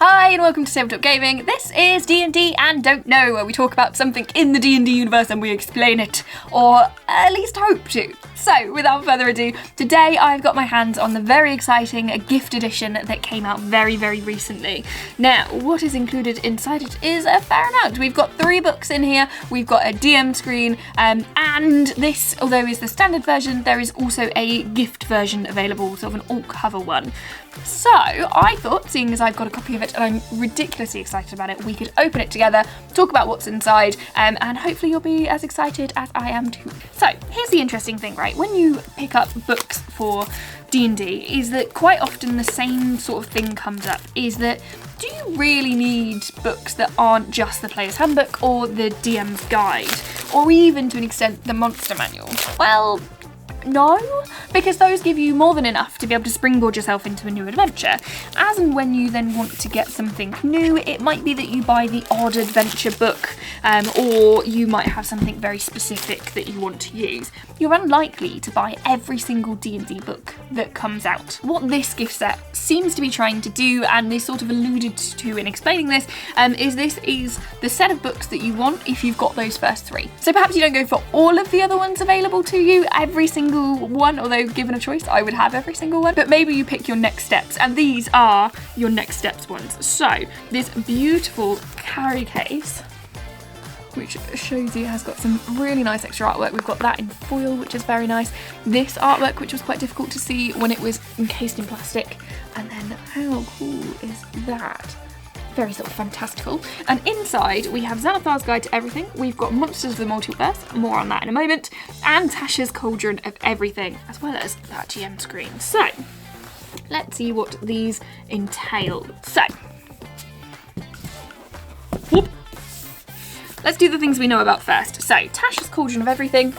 Hi and welcome to Tabletop Gaming. This is D&D and Don't Know, where we talk about something in the D&D universe and we explain it, or at least hope to. So, without further ado, today I've got my hands on the very exciting gift edition that came out very, very recently. Now, what is included inside it is a fair amount. We've got 3 books in here, we've got a DM screen, and this, although is the standard version, there is also a gift version available, sort of an altcover one. So, I thought, seeing as I've got a copy of it and I'm ridiculously excited about it, we could open it together, talk about what's inside, and hopefully you'll be as excited as I am too. So, here's the interesting thing, right? When you pick up books for D&D, is that quite often the same sort of thing comes up, is that do you really need books that aren't just the Player's Handbook or the DM's Guide, or even to an extent the Monster Manual? Well, no, because those give you more than enough to be able to springboard yourself into a new adventure. As and when you then want to get something new, it might be that you buy the odd adventure book, or you might have something very specific that you want to use. You're unlikely to buy every single D&D book that comes out. What this gift set seems to be trying to do, and is sort of alluded to in explaining this is the set of books that you want if you've got those first 3. So perhaps you don't go for all of the other ones available to you, every single one, although given a choice I would have every single one, but maybe you pick your next steps, and these are your next steps ones. So this beautiful carry case, which shows you has got some really nice extra artwork. We've got that in foil, which is very nice. This artwork, which was quite difficult to see when it was encased in plastic, and then how cool is that? Very sort of fantastical. And inside we have Xanathar's Guide to Everything, we've got Monsters of the Multiverse, more on that in a moment, and Tasha's Cauldron of Everything, as well as that GM screen. So, let's see what these entail. So, let's do the things we know about first. So, Tasha's Cauldron of Everything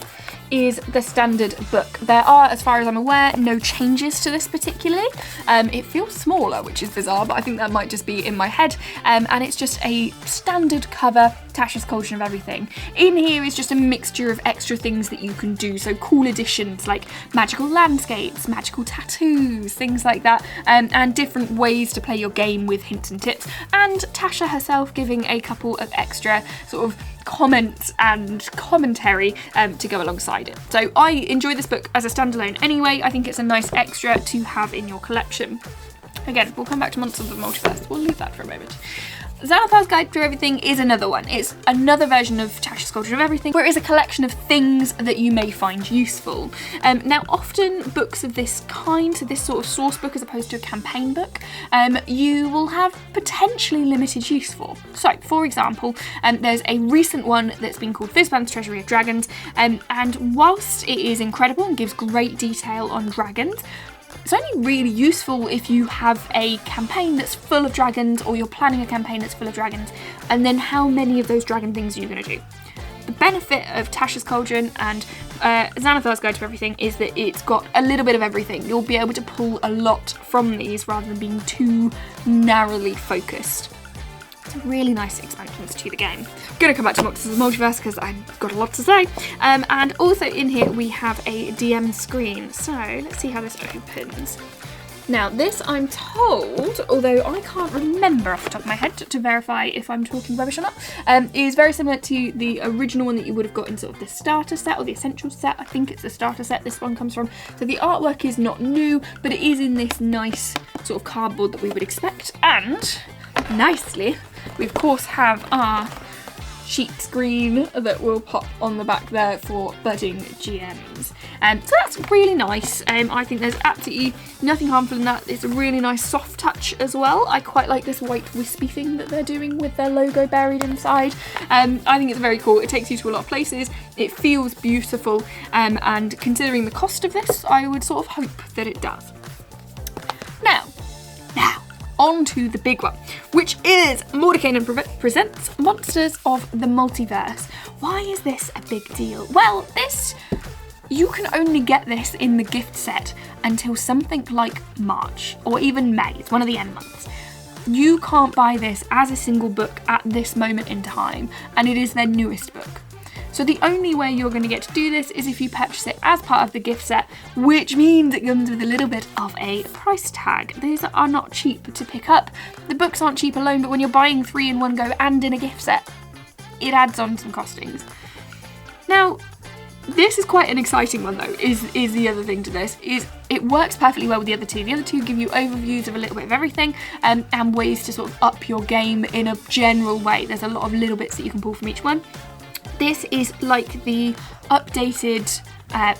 is the standard book. There are, as far as I'm aware, no changes to this particularly. It feels smaller, which is bizarre, but I think that might just be in my head. And it's just a standard cover, Tasha's Cauldron of Everything. In here is just a mixture of extra things that you can do, so cool additions like magical landscapes, magical tattoos, things like that, and different ways to play your game with hints and tips, and Tasha herself giving a couple of extra sort of comments and commentary to go alongside it. So I enjoy this book as a standalone anyway. I think it's a nice extra to have in your collection. Again, we'll come back to Monsters of the Multiverse. We'll leave that for a moment. Xanathar's Guide to Everything is another one. It's another version of Tasha's Cauldron of Everything, where it is a collection of things that you may find useful. Now, often books of this kind, so this sort of source book as opposed to a campaign book, you will have potentially limited use for. So, for example, there's a recent one that's been called Fizban's Treasury of Dragons, and whilst it is incredible and gives great detail on dragons, it's only really useful if you have a campaign that's full of dragons, or you're planning a campaign that's full of dragons, and then how many of those dragon things are you going to do? The benefit of Tasha's Cauldron and Xanathar's Guide to Everything is that it's got a little bit of everything. You'll be able to pull a lot from these rather than being too narrowly focused. Really nice expansions to the game. I'm going to come back to Monsters of the Multiverse because I've got a lot to say. And also in here we have a DM screen. So let's see how this opens. Now this, I'm told, although I can't remember off the top of my head to verify if I'm talking rubbish or not, is very similar to the original one that you would have got in sort of the starter set or the essentials set. I think it's the starter set this one comes from. So the artwork is not new, but it is in this nice sort of cardboard that we would expect. And nicely, we of course have our sheet screen that will pop on the back there for budding GMs. So that's really nice. I think there's absolutely nothing harmful in that. It's a really nice soft touch as well. I quite like this white wispy thing that they're doing with their logo buried inside. I think it's very cool. It takes you to a lot of places. It feels beautiful, and considering the cost of this, I would sort of hope that it does. Now, on to the big one, which is Mordecai presents Monsters of the Multiverse. Why is this a big deal? Well, you can only get this in the gift set until something like March, or even May. It's one of the end months. You can't buy this as a single book at this moment in time, and it is their newest book. So the only way you're going to get to do this is if you purchase it as part of the gift set, which means it comes with a little bit of a price tag. These are not cheap to pick up. The books aren't cheap alone, but when you're buying 3 in one go and in a gift set, it adds on some costings. Now, this is quite an exciting one though, is the other thing to this, is it works perfectly well with the other two. The other two give you overviews of a little bit of everything and ways to sort of up your game in a general way. There's a lot of little bits that you can pull from each one. This is like the updated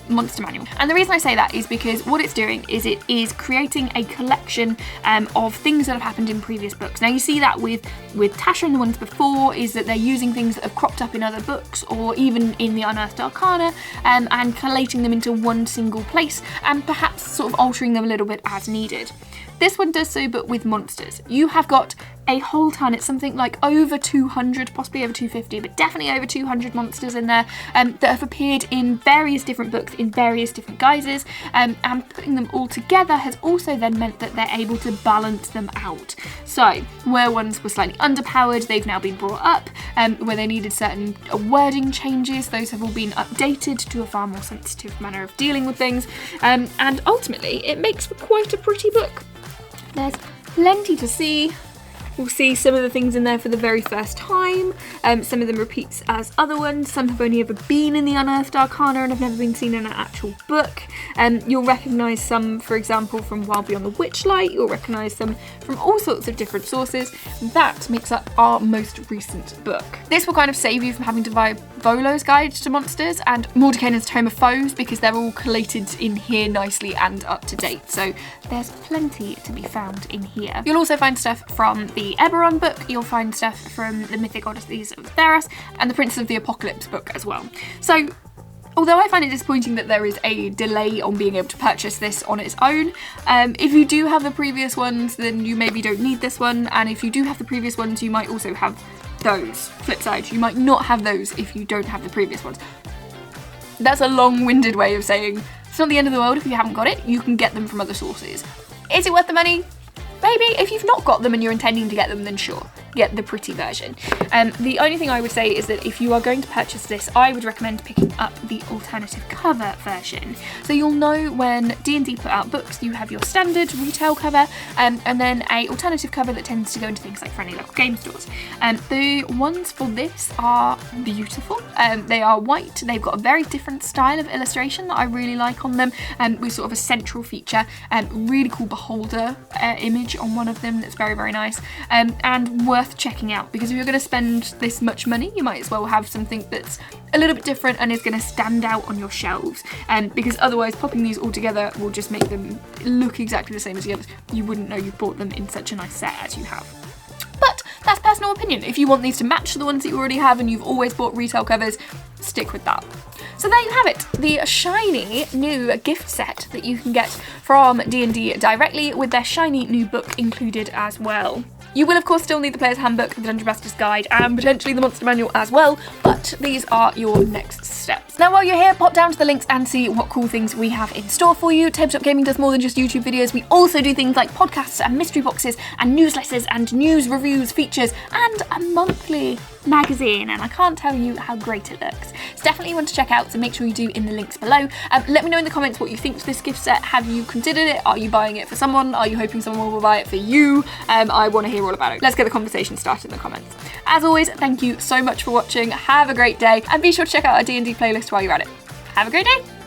monster manual. And the reason I say that is because what it's doing is it is creating a collection of things that have happened in previous books. Now you see that with Tasha and the ones before, is that they're using things that have cropped up in other books or even in the Unearthed Arcana and collating them into one single place and perhaps sort of altering them a little bit as needed. This one does so, but with monsters. You have got a whole ton, it's something like over 200, possibly over 250, but definitely over 200 monsters in there that have appeared in various different books in various different guises, and putting them all together has also then meant that they're able to balance them out. So where ones were slightly underpowered, they've now been brought up, where they needed certain wording changes, those have all been updated to a far more sensitive manner of dealing with things, and ultimately it makes for quite a pretty book. There's plenty to see. We'll see some of the things in there for the very first time. Some of them repeats as other ones. Some have only ever been in the Unearthed Arcana and have never been seen in an actual book. You'll recognise some, for example, from Wild Beyond the Witchlight. You'll recognise some from all sorts of different sources. That makes up our most recent book. This will kind of save you from having to buy Volo's Guide to Monsters and Mordekainen's Tome of Foes, because they're all collated in here nicely and up to date. So there's plenty to be found in here. You'll also find stuff from the Eberron book, you'll find stuff from the Mythic Odysseys of Theros and the Prince of the Apocalypse book as well. So although I find it disappointing that there is a delay on being able to purchase this on its own, if you do have the previous ones, then you maybe don't need this one, and if you do have the previous ones, you might also have those. Flip side, you might not have those if you don't have the previous ones. That's a long-winded way of saying it's not the end of the world if you haven't got it, you can get them from other sources. Is it worth the money? Maybe. If you've not got them and you're intending to get them, then sure, get the pretty version. The only thing I would say is that if you are going to purchase this, I would recommend picking up the alternative cover version. So you'll know when D&D put out books, you have your standard retail cover and then a alternative cover that tends to go into things like friendly local game stores. The ones for this are beautiful. They are white. They've got a very different style of illustration that I really like on them, with sort of a central feature, really cool beholder image on one of them that's very, very nice, and worth checking out, because if you're going to spend this much money, you might as well have something that's a little bit different and is going to stand out on your shelves, because otherwise popping these all together will just make them look exactly the same as the others. You wouldn't know you bought them in such a nice set as you have. But that's personal opinion. If you want these to match the ones that you already have and you've always bought retail covers, stick with that. So there you have it, the shiny new gift set that you can get from D&D directly, with their shiny new book included as well. You will of course still need the Player's Handbook, the Dungeon Master's Guide, and potentially the Monster Manual as well, but these are your next steps. Now while you're here, pop down to the links and see what cool things we have in store for you. Tabletop Gaming does more than just YouTube videos. We also do things like podcasts and mystery boxes and newsletters and news, reviews, features, and a monthly magazine, and I can't tell you how great it looks. It's definitely one to check out, so make sure you do in the links below. Let me know in the comments what you think of this gift set. Have you considered it? Are you buying it for someone? Are you hoping someone will buy it for you? I want to hear all about it. Let's get the conversation started in the comments. As always, thank you so much for watching. Have a great day, and be sure to check out our D&D playlist while you're at it. Have a great day!